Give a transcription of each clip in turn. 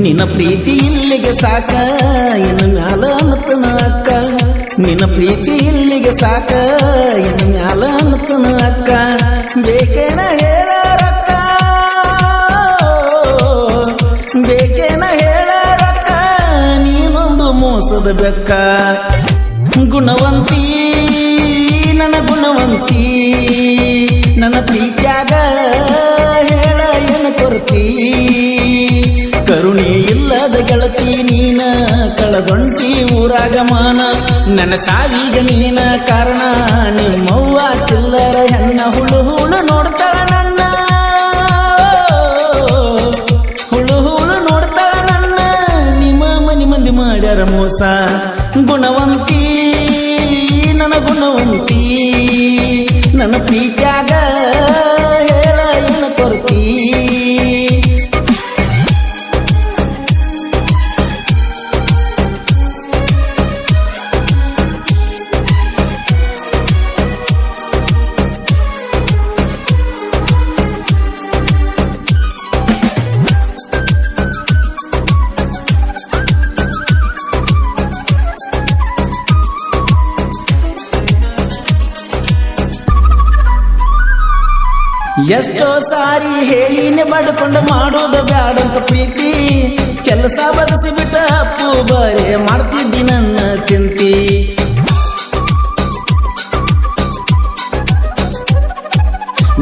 ನಿನ್ನ ಪ್ರೀತಿ ಇಲ್ಲಿಗೆ ಸಾಕ ಇನ್ನು ಮ್ಯಾಲ ಅನ್ನತನ ಅಕ್ಕ ನಿನ್ನ ಪ್ರೀತಿ ಇಲ್ಲಿಗೆ ಸಾಕ ಇನ್ನು ಮ್ಯಾಲ ಅನ್ನತನ ಅಕ್ಕ ಬೇಕೇನ ಹೇಳರಕ್ಕ ಬೇಕೇನ ಹೇಳರಕ್ಕ ನೀನೊಂದು ಮೋಸದ ಬೆಕ್ಕ ಗುಣವಂತಿ ನನ್ನ ಗುಣವಂತಿ ನನ್ನ ಪ್ರೀತ್ಯಾಗ ಹೇಳ ಏನ ಕೊರತಿ ಕರುಣೆ ಇಲ್ಲದ ಗೆಳತಿ ನೀನ ಕಳದೊಂಟಿ ಊರಾಗಮಾನ ನನ್ನ ಸಾವಿಗೆ ನೀನ ಕಾರಣ ನಿಮ್ಮವ್ವ ಚಿಲ್ಲರ ಹೆಣ್ಣ ಹುಳು ಹುಳು ನೋಡ್ತಾಳ ನನ್ನ ಹುಳು ಹುಳು ನೋಡ್ತಾಳ ನನ್ನ ನಿಮ್ಮ ಮನಿ ಮಂದಿ ಮಾಡ್ಯಾರ ಮೋಸ ಗುಣವಂತಿ ನನ್ನ ಗುಣವಂತಿ ನನ್ನ ಪ್ರೀತ್ಯಾಗ ಹೇಳ ಏನ ಕೊರತಿ ಎಷ್ಟೋ ಸಾರಿ ಹೇಳಿನೇ ಬಡ್ಕೊಂಡು ಮಾಡೋದು ಬ್ಯಾಡಂತ ಪ್ರೀತಿ ಕೆಲಸ ಬದಸಿ ಬಿಟ್ಟ ಅಪ್ಪು ಬರೇ ಮಾಡ್ತಿದ್ದಿ ನನ್ನ ಚಿಂತಿ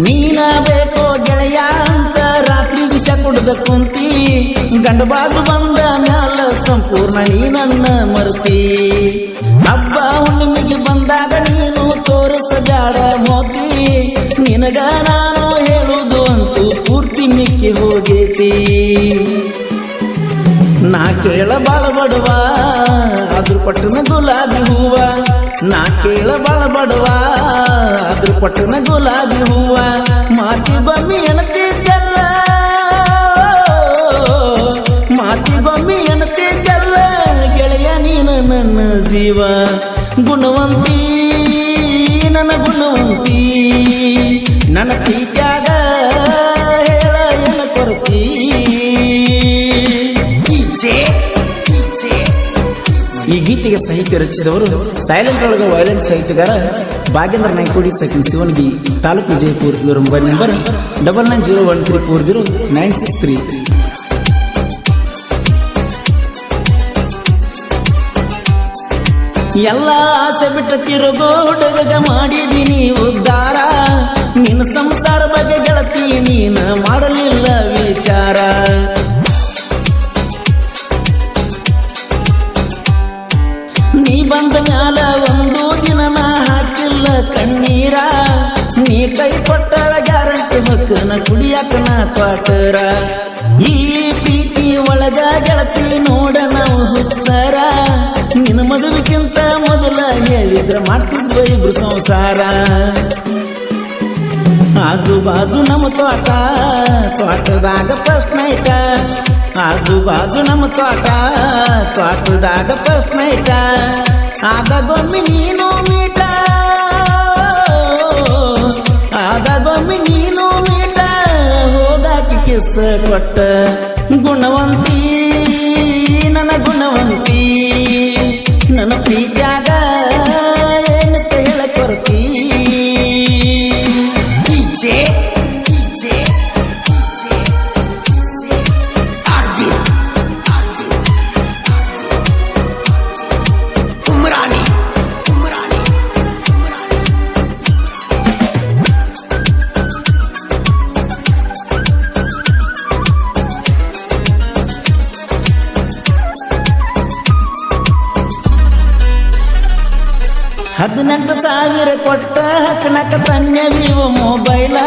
ನೀನ ಬೇಕೋ ಗೆಳೆಯ ಅಂತ ರಾತ್ರಿ ವಿಷ ಕುಡ್ದ ಕುಂತಿ ಗಂಡ ಬಾಜು ಬಂದ ಮ್ಯಾಲ ಸಂಪೂರ್ಣ ನೀ ನನ್ನ ಮರುತಿ ಹಬ್ಬ ಹುಣ್ಣಿಮೆಗೆ ಬಂದಾಗ ನೀನು ತೋರಿಸ ಬ್ಯಾಡ ಮೋತಿ ನಿನಗ ನಾನು ಹೇಳುದು ಅಂತೂ ಪೂರ್ತಿ ಮಿಕ್ಕಿ ಹೋಗೇತಿ ನಾ ಕೇಳ ಬಾಳ ಬಡವ ಅದ್ರ ಪಟ್ಟಣ ಗುಲಾಬಿ ಹೂವ ನಾ ಕೇಳ ಬಾಳ ಬಡವ ಅದ್ರ ಪಟ್ಟಣ ಗುಲಾಬಿ ಹೂವ ಮಾತಿ ಬಮ್ಮಿ ಎನತಿದ್ದಲ್ಲ ಮಾತಿ ಬಮ್ಮಿ ಎನತಿದ್ದಲ್ಲ ಗೆಳೆಯ ನೀನು ನನ್ನ ಜೀವ ಗುಣವಂತಿ ನನ್ನ ಗುಣವಂತಿ ನನ್ನ ಪ್ರೀತ್ಯಾಗ ಹೇಳ ಏನ ಕೊರತಿ ಈ ಗೀತೆಗೆ ಸಾಹಿತ್ಯ ರಚಿಸಿದವರು ಸೈಲೆಂಟ್ ಒಳಗ ವೈಲೆಂಟ್ ಸಾಹಿತ್ಯಗಾರ ಭಾಗೇಂದ್ರ ನಾಯ್ಕೋಡಿ ಸೆಕೆಂಡ್ ಶಿವನಗಿ ತಾಲೂಕು ವಿಜಯಪುರ. ಇವರ ಮೊಬೈಲ್ ನಂಬರ್ 9901340963. ಎಲ್ಲ ಆಸೆ ಬಿಟ್ಟ ತಿರುಗೋಡಗ ಮಾಡಿದೀನಿ ಉದ್ಧಾರ ನಿನ್ನ ಸಂಸಾರ ಬಗ್ಗೆ ಗೆಳತಿ ನೀನ ಮಾಡಲಿಲ್ಲ ವಿಚಾರ ನೀ ಬಂದ ಮ್ಯಾಲ ಒಂದು ದಿನ ನಾ ಹಾಕಿಲ್ಲ ಕಣ್ಣೀರ ನೀ ಕೈ ಕೊಟ್ಟರ ಗ್ಯಾರಂಟಿ ಹೊಕ್ಕನ ಕುಡಿಯಾಕ ನಾ ಕ್ವಾಟರ ಈ ಪ್ರೀತಿ ಒಳಗ ಗೆಳತಿ ನೋಡ ನಾವು ಹುಚ್ಚಾರ ನಿನ್ನ ಮದುವೆಗಿಂತ ಮೊದಲ ಹೇಳಿದ್ರ ಮಾಡ್ತಿದ್ವ ಇಬ್ರು ಸಂಸಾರ ಆಜು ಬಾಜು ನಮ್ಮ ತೋಟ ತೋಟದಾಗ ಫಸ್ಟ್ ನೈಟ ಆಜು ಬಾಜು ನಮ್ಮ ತೋಟ ತೋಟದಾಗ ಫಸ್ಟ್ ನೈಟ ಆದಾಗೊಮ್ಮೆ ನೀನು ಮೀಟ ಆದಾಗೊಮ್ಮೆ ನೀನು ಮೀಟ ಹೋಗಾಕಿ ಕಿಸ್ ಕೊಟ್ಟ ಗುಣವಂತಿ ನನ್ನ ಗುಣವಂತಿ ನನ್ನ ಪ್ರೀತ್ಯಾಗ ಏನಂತ ಹೇಳ ಕೊರತಿ $18,000 ಕೊಟ್ಟ ಹಕ್ಕನಕ ತನ್ಯ ವಿವೋ ಮೊಬೈಲ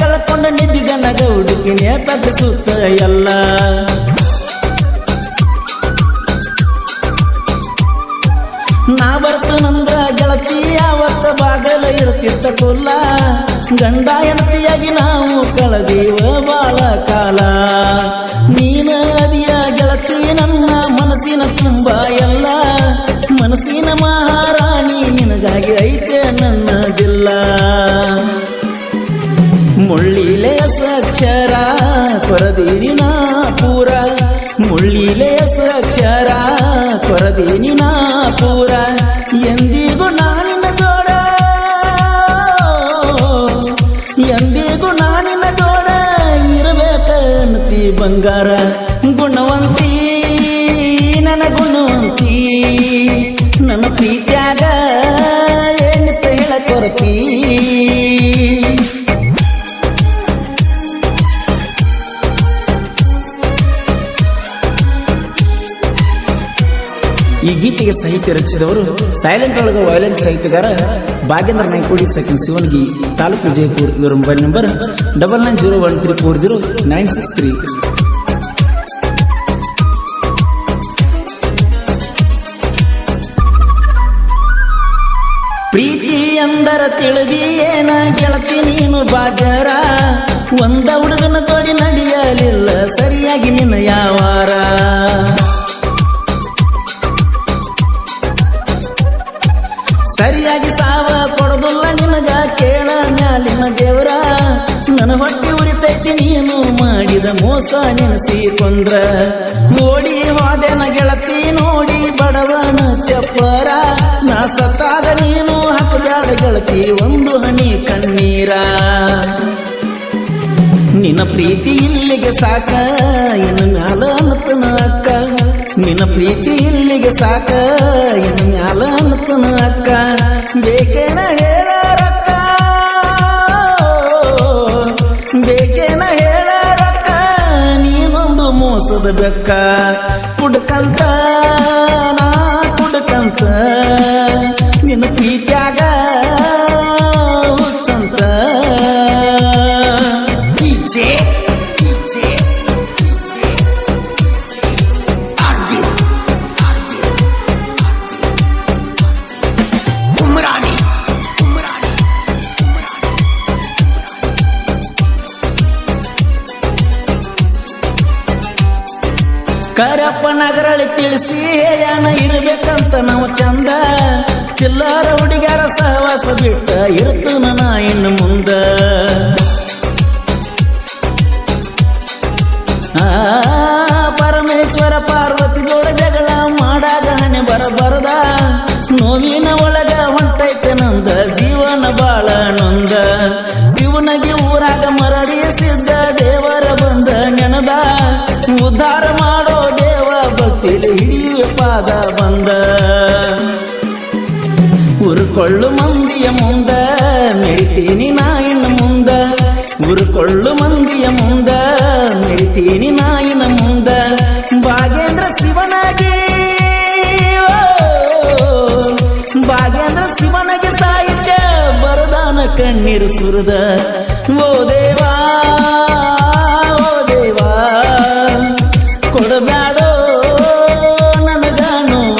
ಕಳ್ಕೊಂಡ ನಿದ್ದಿದ ನಗ ಹುಡುಕಿ ನೇಪದ ಸುತ್ತ ಎಲ್ಲ ನಾ ಬರ್ತನಂದ್ರ ಗೆಳತಿ ಯಾವತ್ತ ಬಾಗಲ ಇರ್ತಿತ್ತ ಕೊಲ್ಲ ಗಂಡ ಹೆಂಡತಿಯಾಗಿ ನಾವು ಕಳೆದೀವ ಬಾಳ ಕಾಲ ನೀನ ಅದಿಯ ಗೆಳತಿ ನನ್ನ ಮನಸ್ಸಿನ ತುಂಬ ಎಲ್ಲ ಮನಸ್ಸಿನ ಮಹಾರಾಣಿ ನಿನಗಾಗಿ ಐತೆ ನನ್ನದಿಲ್ಲ ಮುಳ್ಳಿಲೆ ಅಕ್ಷರ ಕೊರದೀನಿ ನಾ ಪೂರ ಮುಳ್ಳಿಲೆ ಹೆಸರಕ್ಷರ ಕೊರದೀನಿ ನಾ ಪೂರ ಎಂದಿಗೂ ನಾನಿನ ಜೋಡ ಎಂದಿಗೂ ನಾನಿನ ಜೋಡ ಇರಬೇಕಂತಿ ಬಂಗಾರ ಗುಣವಂತಿ ನನ್ನ ಗುಣವಂತಿ ನನ್ನ ಪ್ರೀತ್ಯಾಗ ಏನಿತ್ತ ಹೇಳ ಕೊರತಿ ಈ ಗೀತೆಗೆ ಸಾಹಿತ್ಯ ರಚಿಸಿದವರು ಸೈಲೆಂಟ್ ಒಳಗ ವೈಲೆಂಟ್ ಸಾಹಿತ್ಯಗಾರ ಭಾಗೇಂದ್ರ ನಾಯ್ಕೋಡಿ ಸೆಕೆಂಡ್ ಶಿವನಗಿ ತಾಲೂಕು ವಿಜಯಪುರ. ಇವರ ಮೊಬೈಲ್ ನಂಬರ್ 9901340963. ಪ್ರೀತಿ ಎಂದರ ತಿಳಿದಿ ಏನ ಗೆಳತಿ ನೀನು ಬಾಜರ ಒಂದ ಹುಡುಗನ ತೋಡಿ ನಡೆಯಲಿಲ್ಲ ಸರಿಯಾಗಿ ನಿನ್ನ ಯಾವಾರ ಸರಿಯಾಗಿ ಸಾವ ಕೊಡೋದಿಲ್ಲ ನಿನಗ ಕೇಳ ಮ್ಯಾಲಿನ ದೇವರ ನನ್ನ ಹೊಟ್ಟೆ ಉರಿತೈತಿ ನೀನು ಮಾಡಿದ ಮೋಸ ನೆನಸಿ ಕೊಂದ್ರ ಓಡಿ ಹೋದೆನ ಗೆಳತಿ ನೋಡಿ ಬಡವನ ಚಪ್ಪರ ನಾ ಸತ್ತಾಗ ನೀನು ಹಾಕಬ್ಯಾಡ ಗೆಳತಿ ಒಂದು ಹನಿ ಕಣ್ಣೀರ ನಿನ್ನ ಪ್ರೀತಿ ಇಲ್ಲಿಗೆ ಸಾಕ ಇನ್ನು ಮ್ಯಾಲ ಅನ್ನತನ ಅಕ್ಕ ನಿನ್ನ ಪ್ರೀತಿ ಇಲ್ಲಿಗೆ ಸಾಕ ಇನ್ನು ಮ್ಯಾಲ ಅನ್ನತನ ಅಕ್ಕ ಬೇಕೇನ ಹೇಳ ರಕ್ಕ ಬೇಕೇನ ಹೇಳ ರಕ್ಕ ನೀನೊಂದು ಮೋಸದ ಬೆಕ್ಕ ಕುಡ್ಕಂತ ನಾ ಕುಡ್ಕಂತ ನಿನ್ನ ಪ್ರೀತ್ಯಾಗ ಹುಚ್ಚಂತ ಕರಪ್ಪ ನಗರಳಿ ತಿಳಿಸಿ ಹೇಳ್ಯಾನ ಇರ್ಬೇಕಂತ ನಾವು ಚಂದ ಚಿಲ್ಲರ ಹುಡುಗ್ಯಾರ ಸಹವಾಸ ಬಿಟ್ಟ ಇರ್ತನ ನಾ ಇನ್ನು ಮುಂದ ಪರಮೇಶ್ವರ ಪಾರ್ವತಿ ಜೋಡ ಜಗಳ ಮಾಡಾಗ ಹಣೆ ಬರಬಾರದ ನೋವಿನ ಒಳಗ ಹೊಂಟೈತೆ ನಂದ ಜೀವನ ಬಾಳ ನೊಂದ ಶಿವನಗಿ ಊರಾಗ ಮರಡಿಸಿದ್ದ ದೇವರ ಬಂದ ನೆನದ ಉದ್ಧಾರ ಮಾಡೋ ದೇವ ಭಕ್ತಿಲಿ ಹಿಡಿಯುವ ಪಾದ ಬಂದ ಉರುಕೊಳ್ಳು ಮಂದಿಯ ಮುಂದ ಮೆರಿತೀನಿ ನಾ ಇನ್ನು ಮುಂದ ಉರುಕೊಳ್ಳು ಮಂದಿಯ ಮುಂದ ಮೆರಿತೀನಿ ನಾ ಇನ್ನು ಮುಂದ ಭಾಗೇಂದ್ರ ಶಿವನಾಗಿ ಭಾಗೇಂದ್ರ ಶಿವನಿಗೆ ಸಾಹಿತ್ಯ ಬರದಾನ ಕಣ್ಣೀರು ಸುರಿದ ಓ ದೇವಾ ಓ ದೇವಾ ಕೊಡಬ್ಯಾಡೋ ನನಗಾನುವ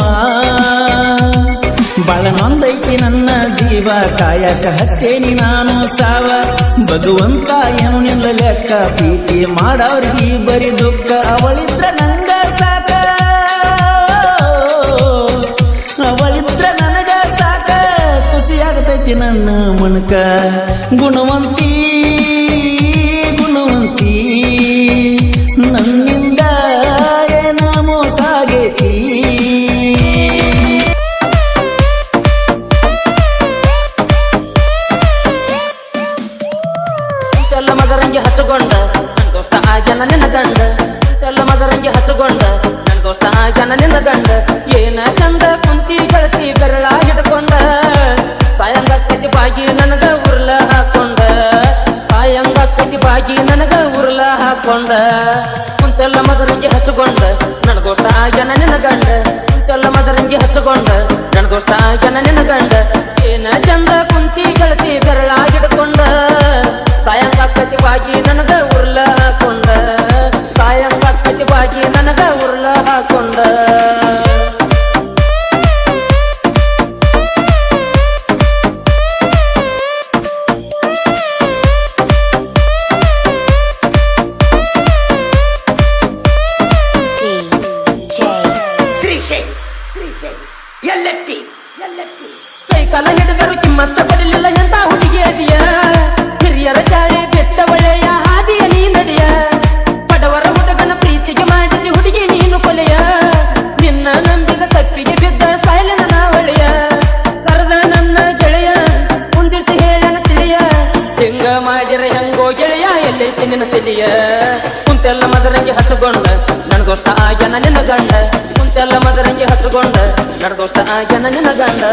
ಬಾಳ ನೊಂದೈತಿ ನನ್ನ ಜೀವ ಕಾಯಕ ಹತ್ತೇನಿ ನಾನು ಸಾವ ಭಗವಂತ ಏನು ನಿಲ್ಲ ಲೆಕ್ಕ ಪ್ರೀತಿ ಮಾಡವ್ರಿಗೆ ಬರಿ ದುಃಖ ಅವಳಿದ್ರ ನಂಗ ಸಾಕ ಅವಳಿದ್ರ ನನಗ ಸಾಕ ಖುಷಿಯಾಗತೈತಿ ನನ್ನ ಮನಕ ಗುಣವಂತಿ ಗುಣವಂತಿ ನನ್ನಿಂದ ಏನ ಮೋಸಾಗೈತಿ ಎಲ್ಲ ಮಗರಂಗಿ ಹಚ್ಚಕೊಂಡ ನನ್ಗೋಷ್ಟ ಆಗ್ಯಾನ ನಿನ್ನ ಗಂಡ ಎಲ್ಲ ಮಗರಂಗಿ ಹಚ್ಚಕೊಂಡ ನನ್ಗೋಷ್ಟ ಆಗ್ಯಾನ ನಿನ್ನ ಗಂಡ ಏನ ಚಂದ ಕುಂತಿ ಗೆಳತಿ ಬೆರಳ ಹಿಡ್ಕೊಂಡ ಸಾಯಂಗ ಕಟ್ಟಿ ಬಾಗಿ ನನಗ ಉರ್ಲ ಹಾಕೊಂಡ ಸಾಯಂಗ ಕಟ್ಟಿ ಬಾಗಿ ನನಗ ಉರ್ಲ ಹಾಕೊಂಡ ಕುಂತೆಲ್ಲ ಮಗರಂಗಿ ಹಚ್ಚಕೊಂಡ ನನ್ಗೋಷ್ಟ ಆಗ್ಯಾನ ನಿನ್ನ ಗಂಡ ಕುಂತೆಲ್ಲ ಮಗರಂಗಿ ಹಚ್ಚಕೊಂಡ ನನ್ಗೋಷ್ಟ ಆಗ್ಯಾನ ನಿನ್ನ ಗಂಡ ಏನ ಚಂದ ಕುಂತಿ ಗೆಳತಿ ಬೆರಳ ಹಿಡ್ಕೊಂಡ ಸಾಯಂಗ ಕಟ್ಟಿ ಬಾಗಿ ನನಗ ಉರ್ಲ ಹಾಕೊಂಡ ಸಾಯಂಗ ಕಟ್ಟಿ ಬಾಗಿ ನನಗ ಉರ್ಲ ಹಾಕೊಂಡ ಕೈ ಕಾಲ ಹಿಡಿದರು ಕಿಮ್ಮತ್ತ ಪಡಲಿಲ್ಲ ಎಂತ ಹುಡುಗಿ ಅದಿಯ ಹಿರಿಯರ ಚಾಳಿ ಬೆಟ್ಟ ಒಳೆಯ ಹಾದಿಯ ನೀ ನಡಿಯ ಹಿಡಿಯ ಕುಂತೆಲ್ಲ ಮದರಂಗಿ ಹಚ್ಚಗೊಂಡ ನನ್ ದೋಸ್ತ ಆಗ್ಯಾನ ನಿನ್ನ ಗಂಡ ಕುಂತೆಲ್ಲ ಮದರಂಗಿ ಹಚ್ಚಗೊಂಡ ನನ್ ದೋಸ್ತ ಆಗ್ಯಾನ ನಿನ್ನ ಗಂಡ